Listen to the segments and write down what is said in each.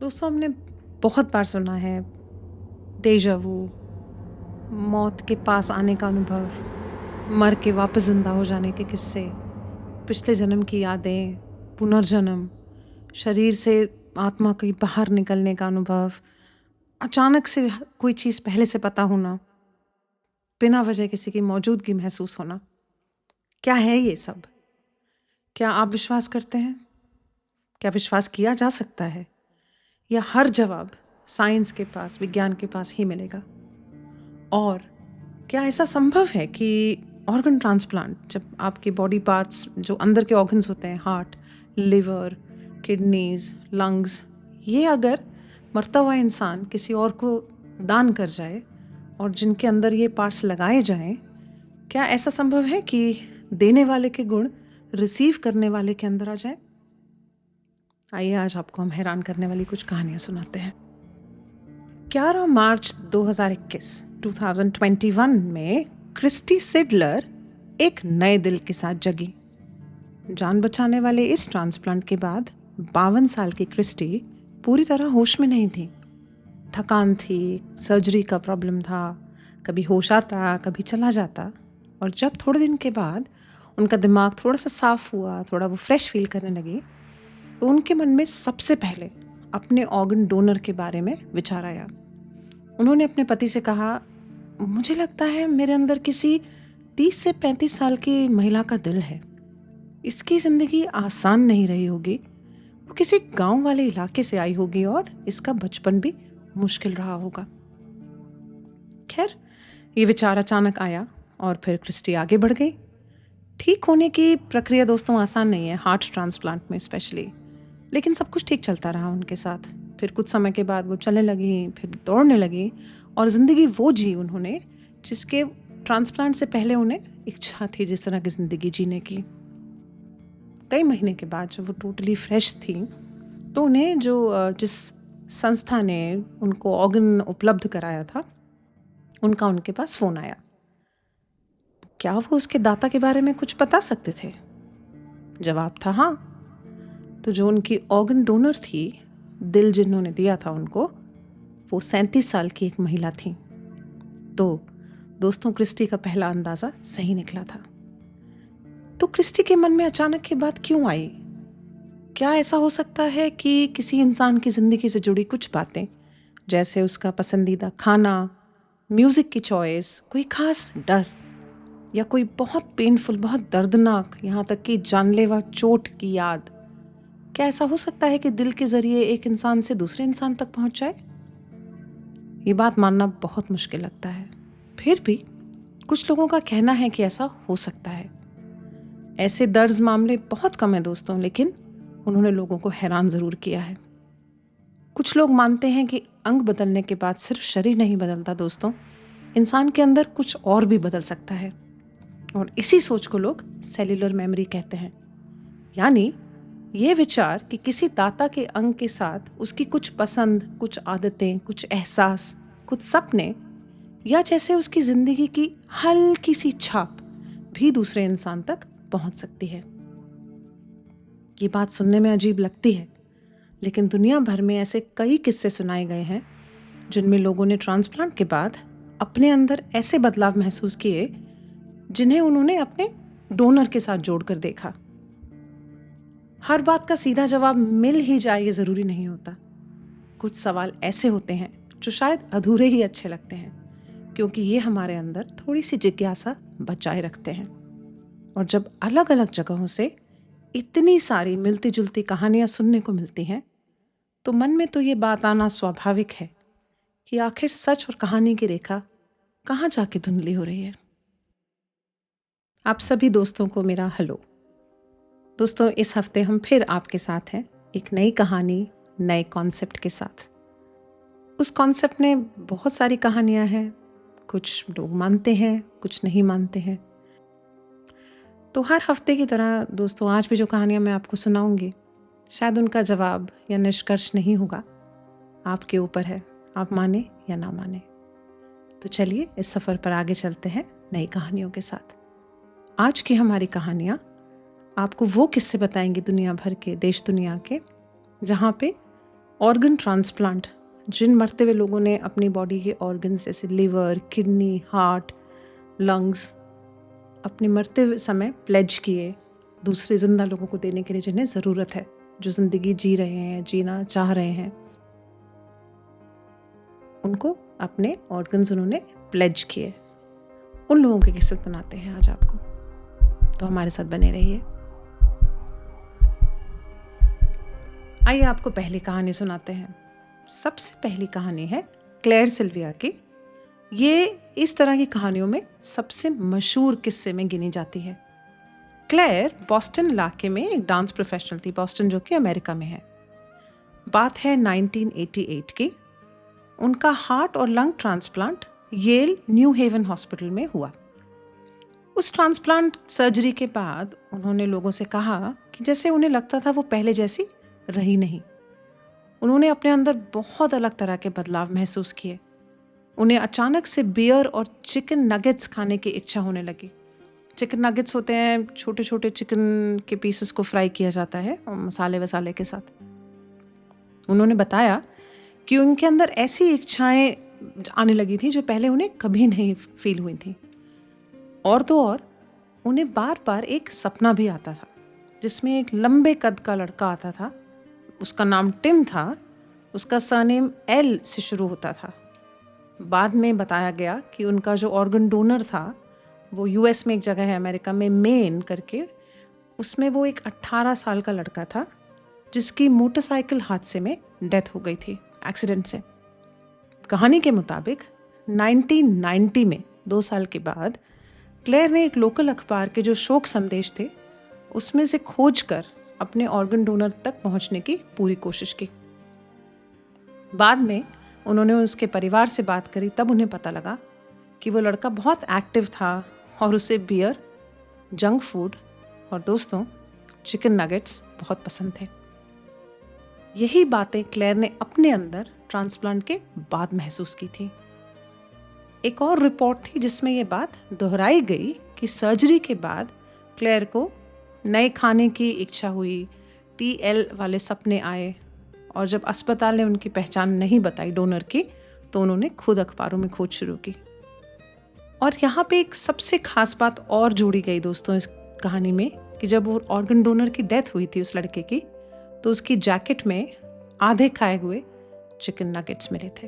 दोस्तों, हमने बहुत बार सुना है डेजा वू, मौत के पास आने का अनुभव, मर के वापस जिंदा हो जाने के किस्से, पिछले जन्म की यादें, पुनर्जन्म, शरीर से आत्मा के बाहर निकलने का अनुभव, अचानक से कोई चीज़ पहले से पता होना, बिना वजह किसी की मौजूदगी महसूस होना। क्या है ये सब? क्या आप विश्वास करते हैं? क्या विश्वास किया जा सकता है? या हर जवाब साइंस के पास, विज्ञान के पास ही मिलेगा? और क्या ऐसा संभव है कि ऑर्गन ट्रांसप्लांट, जब आपके बॉडी पार्ट्स जो अंदर के ऑर्गन्स होते हैं, हार्ट, लिवर, किडनीज, लंग्स, ये अगर मरता हुआ इंसान किसी और को दान कर जाए और जिनके अंदर ये पार्ट्स लगाए जाएं, क्या ऐसा संभव है कि देने वाले के गुण रिसीव करने वाले के अंदर आ जाए? आइए आज आपको हम हैरान करने वाली कुछ कहानियां सुनाते हैं। 11 मार्च 2021 में क्रिस्टी सिडलर एक नए दिल के साथ जगी। जान बचाने वाले इस ट्रांसप्लांट के बाद 52 साल की क्रिस्टी पूरी तरह होश में नहीं थी। थकान थी, सर्जरी का प्रॉब्लम था, कभी होश आता कभी चला जाता। और जब थोड़े दिन के बाद उनका दिमाग थोड़ा सा साफ हुआ, थोड़ा वो फ्रेश फील करने लगी, तो उनके मन में सबसे पहले अपने ऑर्गन डोनर के बारे में विचार आया। उन्होंने अपने पति से कहा, मुझे लगता है मेरे अंदर किसी 30 से 35 साल की महिला का दिल है। इसकी ज़िंदगी आसान नहीं रही होगी। वो किसी गांव वाले इलाके से आई होगी और इसका बचपन भी मुश्किल रहा होगा। खैर, ये विचार अचानक आया और फिर क्रिस्टी आगे बढ़ गई। ठीक होने की प्रक्रिया दोस्तों आसान नहीं है, हार्ट ट्रांसप्लांट में स्पेशली। लेकिन सब कुछ ठीक चलता रहा उनके साथ। फिर कुछ समय के बाद वो चलने लगी, फिर दौड़ने लगी और ज़िंदगी वो जी उन्होंने जिसके ट्रांसप्लांट से पहले उन्हें इच्छा थी जिस तरह की ज़िंदगी जीने की। कई महीने के बाद जब वो टोटली फ्रेश थी, तो उन्हें जिस संस्था ने उनको ऑर्गन उपलब्ध कराया था, उनका उनके पास फ़ोन आया। क्या वो उसके दाता के बारे में कुछ बता सकते थे? जवाब था हाँ। तो जो उनकी ऑर्गन डोनर थी, दिल जिन्होंने दिया था उनको, वो 37 साल की एक महिला थी। तो दोस्तों, क्रिस्टी का पहला अंदाज़ा सही निकला था। तो क्रिस्टी के मन में अचानक ये बात क्यों आई? क्या ऐसा हो सकता है कि किसी इंसान की ज़िंदगी से जुड़ी कुछ बातें, जैसे उसका पसंदीदा खाना, म्यूज़िक की चॉइस, कोई ख़ास डर या कोई बहुत पेनफुल, बहुत दर्दनाक, यहाँ तक कि जानलेवा चोट की याद, क्या ऐसा हो सकता है कि दिल के ज़रिए एक इंसान से दूसरे इंसान तक पहुँच जाए? ये बात मानना बहुत मुश्किल लगता है। फिर भी कुछ लोगों का कहना है कि ऐसा हो सकता है। ऐसे दर्ज मामले बहुत कम हैं दोस्तों, लेकिन उन्होंने लोगों को हैरान ज़रूर किया है। कुछ लोग मानते हैं कि अंग बदलने के बाद सिर्फ शरीर नहीं बदलता दोस्तों, इंसान के अंदर कुछ और भी बदल सकता है। और इसी सोच को लोग सेल्यूलर मेमोरी कहते हैं। यानी ये विचार कि किसी दाता के अंग के साथ उसकी कुछ पसंद, कुछ आदतें, कुछ एहसास, कुछ सपने, या जैसे उसकी ज़िंदगी की हल्की सी छाप भी दूसरे इंसान तक पहुंच सकती है। ये बात सुनने में अजीब लगती है, लेकिन दुनिया भर में ऐसे कई किस्से सुनाए गए हैं जिनमें लोगों ने ट्रांसप्लांट के बाद अपने अंदर ऐसे बदलाव महसूस किए जिन्हें उन्होंने अपने डोनर के साथ जोड़कर देखा। हर बात का सीधा जवाब मिल ही जाए ये ज़रूरी नहीं होता। कुछ सवाल ऐसे होते हैं जो शायद अधूरे ही अच्छे लगते हैं, क्योंकि ये हमारे अंदर थोड़ी सी जिज्ञासा बचाए रखते हैं। और जब अलग अलग जगहों से इतनी सारी मिलती जुलती कहानियां सुनने को मिलती हैं, तो मन में तो ये बात आना स्वाभाविक है कि आखिर सच और कहानी की रेखा कहाँ जाके धुंधली हो रही है। आप सभी दोस्तों को मेरा हेलो। दोस्तों, इस हफ्ते हम फिर आपके साथ हैं एक नई कहानी, नए कॉन्सेप्ट के साथ। उस कॉन्सेप्ट में बहुत सारी कहानियां हैं, कुछ लोग मानते हैं, कुछ नहीं मानते हैं। तो हर हफ्ते की तरह दोस्तों, आज भी जो कहानियां मैं आपको सुनाऊंगी, शायद उनका जवाब या निष्कर्ष नहीं होगा, आपके ऊपर है, आप माने या ना माने। तो चलिए इस सफ़र पर आगे चलते हैं नई कहानियों के साथ। आज की हमारी कहानियाँ आपको वो किस्से बताएंगी दुनिया भर के, देश दुनिया के, जहाँ पे ऑर्गन ट्रांसप्लांट, जिन मरते हुए लोगों ने अपनी बॉडी के ऑर्गन्स जैसे लिवर, किडनी, हार्ट, लंग्स अपने मरते हुए समय प्लेज किए दूसरे जिंदा लोगों को देने के लिए जिन्हें ज़रूरत है, जो ज़िंदगी जी रहे हैं, जीना चाह रहे हैं, उनको अपने ऑर्गन्स उन्होंने प्लेज किए। उन लोगों के किस्से सुनाते हैं आज आपको, तो हमारे साथ बने रहिए। आइए आपको पहली कहानी सुनाते हैं। सबसे पहली कहानी है क्लेयर सिल्विया की। ये इस तरह की कहानियों में सबसे मशहूर किस्से में गिनी जाती है। क्लेयर बॉस्टन इलाके में एक डांस प्रोफेशनल थी, बॉस्टन जो कि अमेरिका में है। बात है 1988 की। उनका हार्ट और lung transplant Yale New Haven hospital में हुआ। उस ट्रांसप्लांट सर्जरी के बाद उन्होंने लोगों से कहा कि जैसे उन्हें लगता था वो पहले जैसी रही नहीं। उन्होंने अपने अंदर बहुत अलग तरह के बदलाव महसूस किए। उन्हें अचानक से बियर और चिकन नगेट्स खाने की इच्छा होने लगी। चिकन नगेट्स होते हैं छोटे छोटे चिकन के पीसेस को फ्राई किया जाता है और मसाले वसाले के साथ। उन्होंने बताया कि उनके अंदर ऐसी इच्छाएं आने लगी थी जो पहले उन्हें कभी नहीं फील हुई थी। और तो और उन्हें बार बार एक सपना भी आता था जिसमें एक लंबे कद का लड़का आता था। उसका नाम टिम था। उसका सरनेम एल से शुरू होता था। बाद में बताया गया कि उनका जो ऑर्गन डोनर था वो यूएस में एक जगह है अमेरिका में, मेन करके, उसमें वो एक 18 साल का लड़का था जिसकी मोटरसाइकिल हादसे में डेथ हो गई थी, एक्सीडेंट से। कहानी के मुताबिक 1990 में 2 साल के बाद क्लेयर ने एक लोकल अखबार के जो शोक संदेश थे उसमें से खोज कर अपने ऑर्गन डोनर तक पहुंचने की पूरी कोशिश की। बाद में उन्होंने उसके परिवार से बात करी, तब उन्हें पता लगा कि वो लड़का बहुत एक्टिव था और उसे बियर, जंक फूड और दोस्तों चिकन नगेट्स बहुत पसंद थे। यही बातें क्लेयर ने अपने अंदर ट्रांसप्लांट के बाद महसूस की थी। एक और रिपोर्ट थी जिसमें यह बात दोहराई गई कि सर्जरी के बाद क्लेयर को नए खाने की इच्छा हुई, टीएल वाले सपने आए, और जब अस्पताल ने उनकी पहचान नहीं बताई डोनर की तो उन्होंने खुद अखबारों में खोज शुरू की। और यहाँ पे एक सबसे खास बात और जोड़ी गई दोस्तों इस कहानी में कि जब वो ऑर्गन डोनर की डेथ हुई थी उस लड़के की, तो उसकी जैकेट में आधे खाए हुए चिकन नगेट्स मिले थे।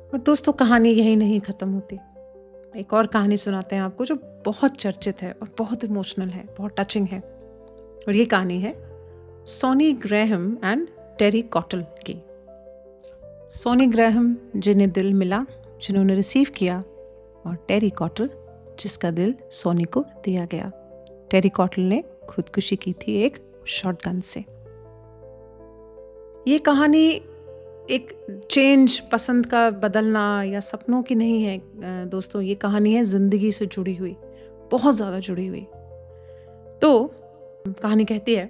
और दोस्तों कहानी यही नहीं ख़त्म होती। एक और कहानी सुनाते हैं आपको जो बहुत चर्चित है और बहुत इमोशनल है, बहुत टचिंग है। और ये कहानी है सोनी ग्रैहम एंड टेरी कॉटल की। सोनी ग्रैहम जिन्हें दिल मिला, जिन्होंने रिसीव किया, और टेरी कॉटल जिसका दिल सोनी को दिया गया। टेरी कॉटल ने खुदकुशी की थी एक शॉटगन से। ये कहानी एक चेंज, पसंद का बदलना या सपनों की नहीं है दोस्तों। ये कहानी है ज़िंदगी से जुड़ी हुई, बहुत ज़्यादा जुड़ी हुई। तो कहानी कहती है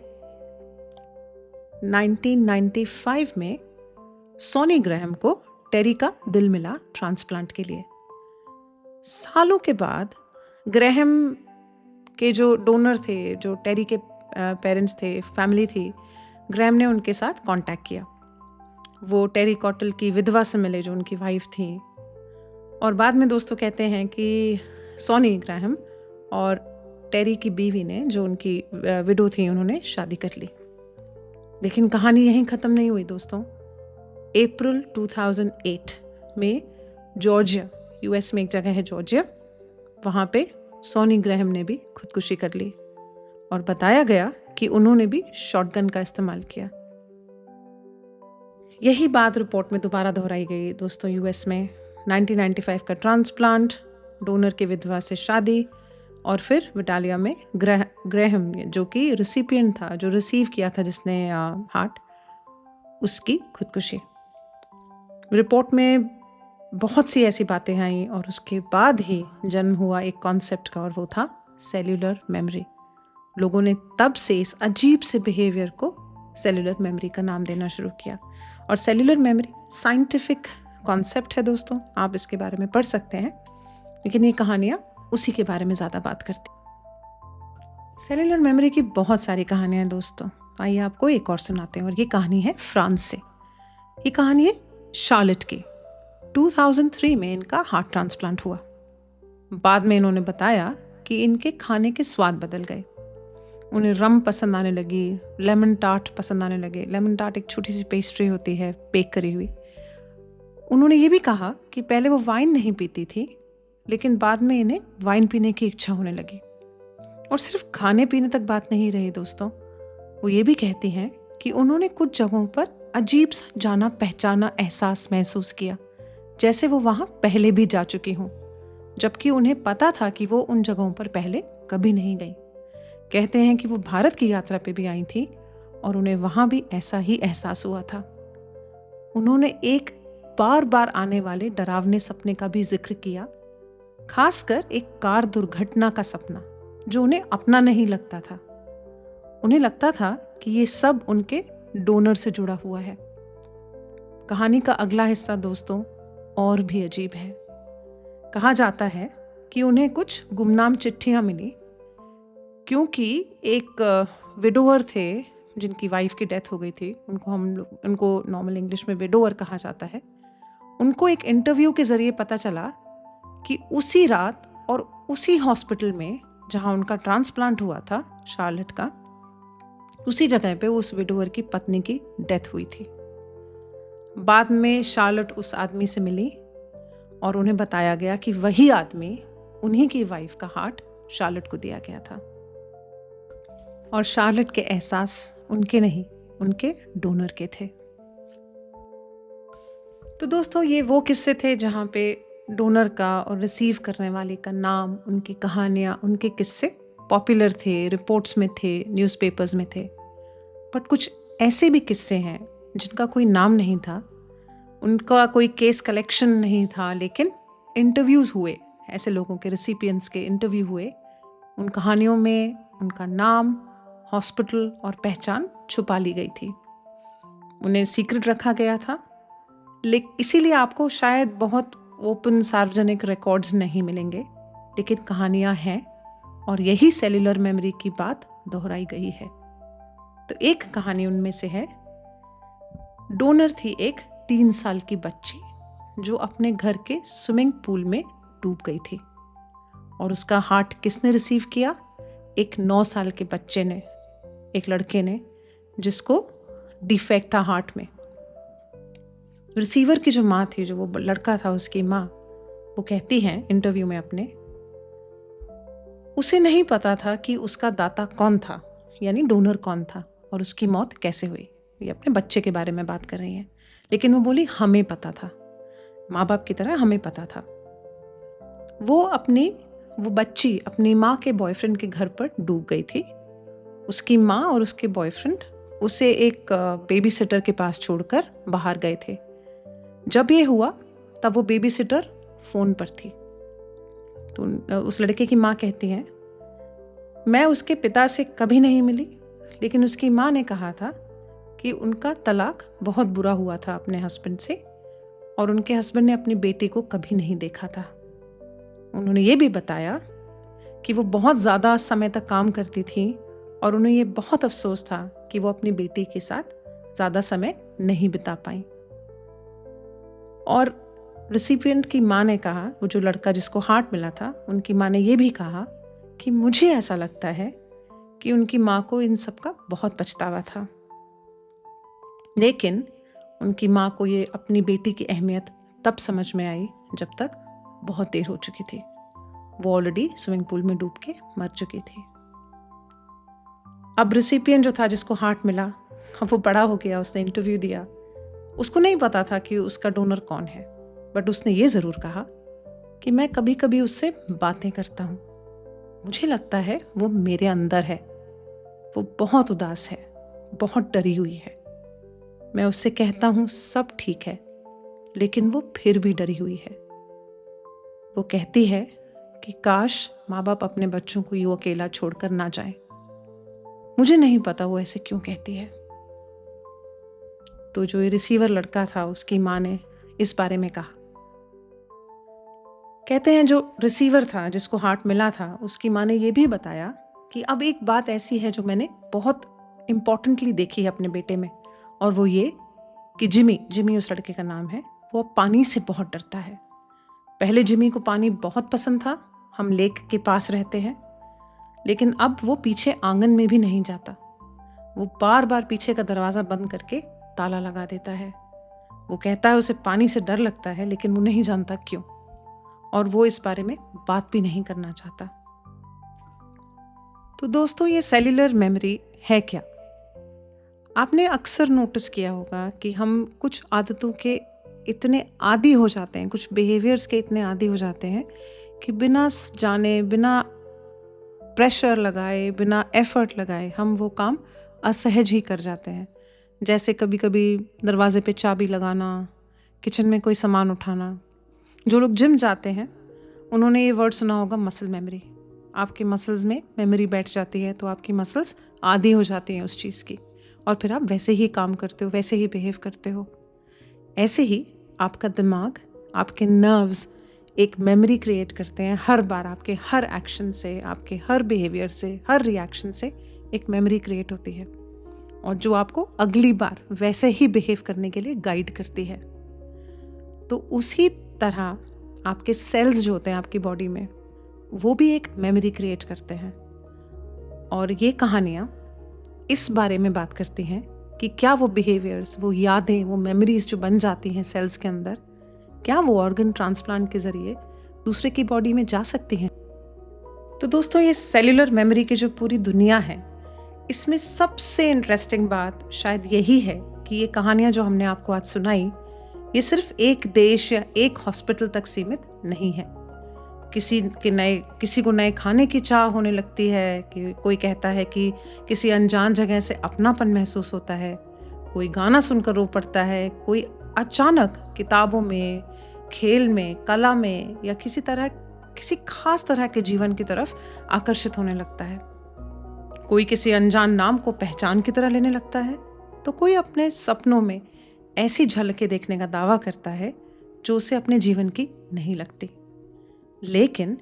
1995 में सोनी ग्रैहम को टेरी का दिल मिला ट्रांसप्लांट के लिए। सालों के बाद ग्रैहम के जो डोनर थे, जो टेरी के पेरेंट्स थे, फैमिली थी, ग्रैहम ने उनके साथ कांटेक्ट किया। वो टेरी कॉटल की विधवा से मिले जो उनकी वाइफ थी। और बाद में दोस्तों कहते हैं कि सोनी ग्रैहम और टेरी की बीवी ने, जो उनकी विडो थी, उन्होंने शादी कर ली। लेकिन कहानी यहीं ख़त्म नहीं हुई दोस्तों। अप्रैल 2008 में जॉर्जिया, यूएस में एक जगह है जॉर्जिया, वहाँ पे सोनी ग्रैहम ने भी खुदकुशी कर ली और बताया गया कि उन्होंने भी शॉटगन का इस्तेमाल किया। यही बात रिपोर्ट में दोबारा दोहराई गई दोस्तों यूएस में। 1995 का ट्रांसप्लांट, डोनर की विधवा से शादी, और फिर विटालिया में ग्रैहम जो कि रिसिपिएंट था, जो रिसीव किया था जिसने हार्ट, उसकी खुदकुशी। रिपोर्ट में बहुत सी ऐसी बातें आई और उसके बाद ही जन्म हुआ एक कॉन्सेप्ट का, और वो था सेल्यूलर मेमोरी। लोगों ने तब से इस अजीब से बिहेवियर को सेल्यूलर मेमोरी का नाम देना शुरू किया। और सेल्यूलर मेमोरी साइंटिफिक कॉन्सेप्ट है दोस्तों, आप इसके बारे में पढ़ सकते हैं, लेकिन ये कहानियाँ उसी के बारे में ज़्यादा बात करती। सेल्यूलर मेमोरी की बहुत सारी कहानियाँ हैं दोस्तों। आइए आपको एक और सुनाते हैं, और ये कहानी है फ्रांस से। ये कहानी है शार्लेट की। 2003 में इनका हार्ट ट्रांसप्लांट हुआ। बाद में इन्होंने बताया कि इनके खाने के स्वाद बदल गए। उन्हें रम पसंद आने लगी, लेमन टार्ट पसंद आने लगे। लेमन टार्ट एक छोटी सी पेस्ट्री होती है, बेक करी हुई। उन्होंने ये भी कहा कि पहले वो वाइन नहीं पीती थी, लेकिन बाद में इन्हें वाइन पीने की इच्छा होने लगी। और सिर्फ खाने पीने तक बात नहीं रही दोस्तों, वो ये भी कहती हैं कि उन्होंने कुछ जगहों पर अजीब सा जाना पहचाना एहसास महसूस किया, जैसे वो वहाँ पहले भी जा चुकी हों, जबकि उन्हें पता था कि वो उन जगहों पर पहले कभी नहीं गई। कहते हैं कि वो भारत की यात्रा पे भी आई थी और उन्हें वहाँ भी ऐसा ही एहसास हुआ था। उन्होंने एक बार बार आने वाले डरावने सपने का भी जिक्र किया, खासकर एक कार दुर्घटना का सपना जो उन्हें अपना नहीं लगता था। उन्हें लगता था कि ये सब उनके डोनर से जुड़ा हुआ है। कहानी का अगला हिस्सा दोस्तों और भी अजीब है। कहा जाता है कि उन्हें कुछ गुमनाम चिट्ठियां मिली, क्योंकि एक विडोवर थे जिनकी वाइफ की डेथ हो गई थी। उनको नॉर्मल इंग्लिश में विडोवर कहा जाता है। उनको एक इंटरव्यू के जरिए पता चला कि उसी रात और उसी हॉस्पिटल में जहां उनका ट्रांसप्लांट हुआ था, शार्लेट का, उसी जगह पे उस विडोवर की पत्नी की डेथ हुई थी। बाद में शार्लेट उस आदमी से मिली और उन्हें बताया गया कि वही आदमी, उन्हीं की वाइफ का हार्ट शार्लेट को दिया गया था। और शार्लेट के एहसास उनके नहीं, उनके डोनर के थे। तो दोस्तों, ये वो किस्से थे जहाँ पे डोनर का और रिसीव करने वाले का नाम, उनकी कहानियाँ, उनके किस्से पॉपुलर थे, रिपोर्ट्स में थे, न्यूज़पेपर्स में थे। बट कुछ ऐसे भी किस्से हैं जिनका कोई नाम नहीं था, उनका कोई केस कलेक्शन नहीं था, लेकिन इंटरव्यूज़ हुए, ऐसे लोगों के, रिसिपिएंट्स के इंटरव्यू हुए। उन कहानियों में उनका नाम, हॉस्पिटल और पहचान छुपा ली गई थी। उन्हें सीक्रेट रखा गया था, लेकिन इसीलिए आपको शायद बहुत ओपन सार्वजनिक रिकॉर्ड्स नहीं मिलेंगे, लेकिन कहानियां हैं और यही सेल्यूलर मेमोरी की बात दोहराई गई है। तो एक कहानी उनमें से है। डोनर थी एक 3 साल की बच्ची जो अपने घर के स्विमिंग पूल में डूब गई थी, और उसका हार्ट किसने रिसीव किया? एक 9 साल के बच्चे ने, एक लड़के ने, जिसको डिफेक्ट था हार्ट में। रिसीवर की जो माँ थी, जो वो लड़का था, उसकी माँ, वो कहती हैं इंटरव्यू में अपने, उसे नहीं पता था कि उसका दाता कौन था, यानी डोनर कौन था, और उसकी मौत कैसे हुई। ये अपने बच्चे के बारे में बात कर रही हैं, लेकिन वो बोली हमें पता था, माँ बाप की तरह हमें पता था। वो बच्ची अपनी माँ के बॉयफ्रेंड के घर पर डूब गई थी। उसकी माँ और उसके बॉयफ्रेंड उसे एक बेबी सिटर के पास छोड़कर बाहर गए थे। जब ये हुआ तब वो बेबी सिटर फ़ोन पर थी। तो उस लड़के की माँ कहती हैं, मैं उसके पिता से कभी नहीं मिली, लेकिन उसकी माँ ने कहा था कि उनका तलाक बहुत बुरा हुआ था अपने हस्बैंड से, और उनके हस्बैंड ने अपनी बेटी को कभी नहीं देखा था। उन्होंने ये भी बताया कि वो बहुत ज़्यादा समय तक काम करती थी और उन्हें ये बहुत अफसोस था कि वो अपनी बेटी के साथ ज़्यादा समय नहीं बिता पाई। और रिसिपिएंट की माँ ने कहा, वो जो लड़का जिसको हार्ट मिला था, उनकी माँ ने ये भी कहा कि मुझे ऐसा लगता है कि उनकी माँ को इन सब का बहुत पछतावा था, लेकिन उनकी माँ को ये अपनी बेटी की अहमियत तब समझ में आई जब तक बहुत देर हो चुकी थी। वो ऑलरेडी स्विमिंग पूल में डूब के मर चुकी थी। अब रिसिपिएंट जो था, जिसको हार्ट मिला, अब वो बड़ा हो गया, उसने इंटरव्यू दिया। उसको नहीं पता था कि उसका डोनर कौन है, बट उसने ये ज़रूर कहा कि मैं कभी कभी उससे बातें करता हूँ, मुझे लगता है वो मेरे अंदर है, वो बहुत उदास है, बहुत डरी हुई है। मैं उससे कहता हूँ सब ठीक है, लेकिन वो फिर भी डरी हुई है। वो कहती है कि काश माँ बाप अपने बच्चों को यूँ अकेला छोड़कर ना जाएं। मुझे नहीं पता वो ऐसे क्यों कहती है। तो जो ये रिसीवर लड़का था, उसकी माँ ने इस बारे में कहा। कहते हैं जो रिसीवर था, जिसको हार्ट मिला था, उसकी माँ ने ये भी बताया कि अब एक बात ऐसी है जो मैंने बहुत इम्पॉर्टेंटली देखी है अपने बेटे में, और वो ये कि जिमी उस लड़के का नाम है, वो अब पानी से बहुत डरता है। पहले जिमी को पानी बहुत पसंद था, हम लेक के पास रहते हैं, लेकिन अब वो पीछे आंगन में भी नहीं जाता। वो बार बार पीछे का दरवाज़ा बंद करके ताला लगा देता है। वो कहता है उसे पानी से डर लगता है, लेकिन वो नहीं जानता क्यों, और वो इस बारे में बात भी नहीं करना चाहता। तो दोस्तों, ये सेल्यूलर मेमोरी है क्या? आपने अक्सर नोटिस किया होगा कि हम कुछ आदतों के इतने आदी हो जाते हैं, कुछ बिहेवियर्स के इतने आदी हो जाते हैं कि बिना जाने, बिना प्रेशर लगाए, बिना एफर्ट लगाए हम वो काम असहज ही कर जाते हैं। जैसे कभी कभी दरवाजे पे चाबी लगाना, किचन में कोई सामान उठाना। जो लोग जिम जाते हैं उन्होंने ये वर्ड सुना होगा, मसल मेमोरी। आपके मसल्स में मेमोरी बैठ जाती है, तो आपकी मसल्स आदी हो जाती हैं उस चीज़ की, और फिर आप वैसे ही काम करते हो, वैसे ही बिहेव करते हो। ऐसे ही आपका दिमाग, आपके नर्व्स एक मेमोरी क्रिएट करते हैं। हर बार आपके हर एक्शन से, आपके हर बिहेवियर से, हर रिएक्शन से एक मेमोरी क्रिएट होती है, और जो आपको अगली बार वैसे ही बिहेव करने के लिए गाइड करती है। तो उसी तरह आपके सेल्स जो होते हैं आपकी बॉडी में, वो भी एक मेमोरी क्रिएट करते हैं। और ये कहानियाँ इस बारे में बात करती हैं कि क्या वो बिहेवियर्स, वो यादें, वो मेमोरीज जो बन जाती हैं सेल्स के अंदर, क्या वो ऑर्गन ट्रांसप्लांट के ज़रिए दूसरे की बॉडी में जा सकती हैं। तो दोस्तों, ये सेल्यूलर मेमोरी की जो पूरी दुनिया है, इसमें सबसे इंटरेस्टिंग बात शायद यही है कि ये कहानियाँ जो हमने आपको आज सुनाई, ये सिर्फ एक देश या एक हॉस्पिटल तक सीमित नहीं है। किसी को नए खाने की चाह होने लगती है, कि कोई कहता है कि किसी अनजान जगह से अपनापन महसूस होता है, कोई गाना सुनकर रो पड़ता है, कोई अचानक किताबों में, खेल में, कला में या किसी खास तरह के जीवन की तरफ आकर्षित होने लगता है। कोई किसी अनजान नाम को पहचान की तरह लेने लगता है, तो कोई अपने सपनों में ऐसी झलकें देखने का दावा करता है जो उसे अपने जीवन की नहीं लगती। लेकिन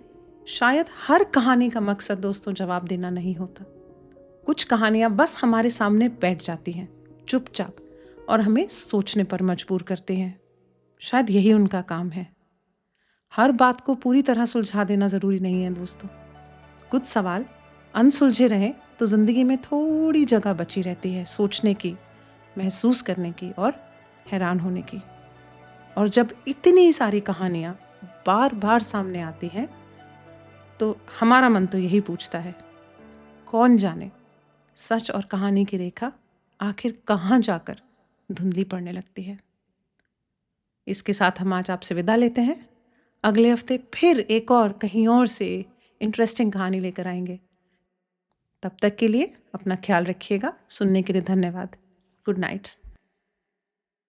शायद हर कहानी का मकसद दोस्तों जवाब देना नहीं होता। कुछ कहानियां बस हमारे सामने बैठ जाती हैं चुपचाप, और हमें सोचने पर मजबूर करती हैं। शायद यही उनका काम है। हर बात को पूरी तरह सुलझा देना जरूरी नहीं है दोस्तों। कुछ सवाल अनसुलझे रहें तो जिंदगी में थोड़ी जगह बची रहती है सोचने की, महसूस करने की और हैरान होने की। और जब इतनी सारी कहानियां बार बार सामने आती हैं, तो हमारा मन तो यही पूछता है, कौन जाने सच और कहानी की रेखा आखिर कहाँ जाकर धुंधली पड़ने लगती है। इसके साथ हम आज आपसे विदा लेते हैं। अगले हफ्ते फिर एक और कहीं और से इंटरेस्टिंग कहानी लेकर आएंगे। तब तक के लिए अपना ख्याल रखिएगा। सुनने के लिए धन्यवाद। Good night.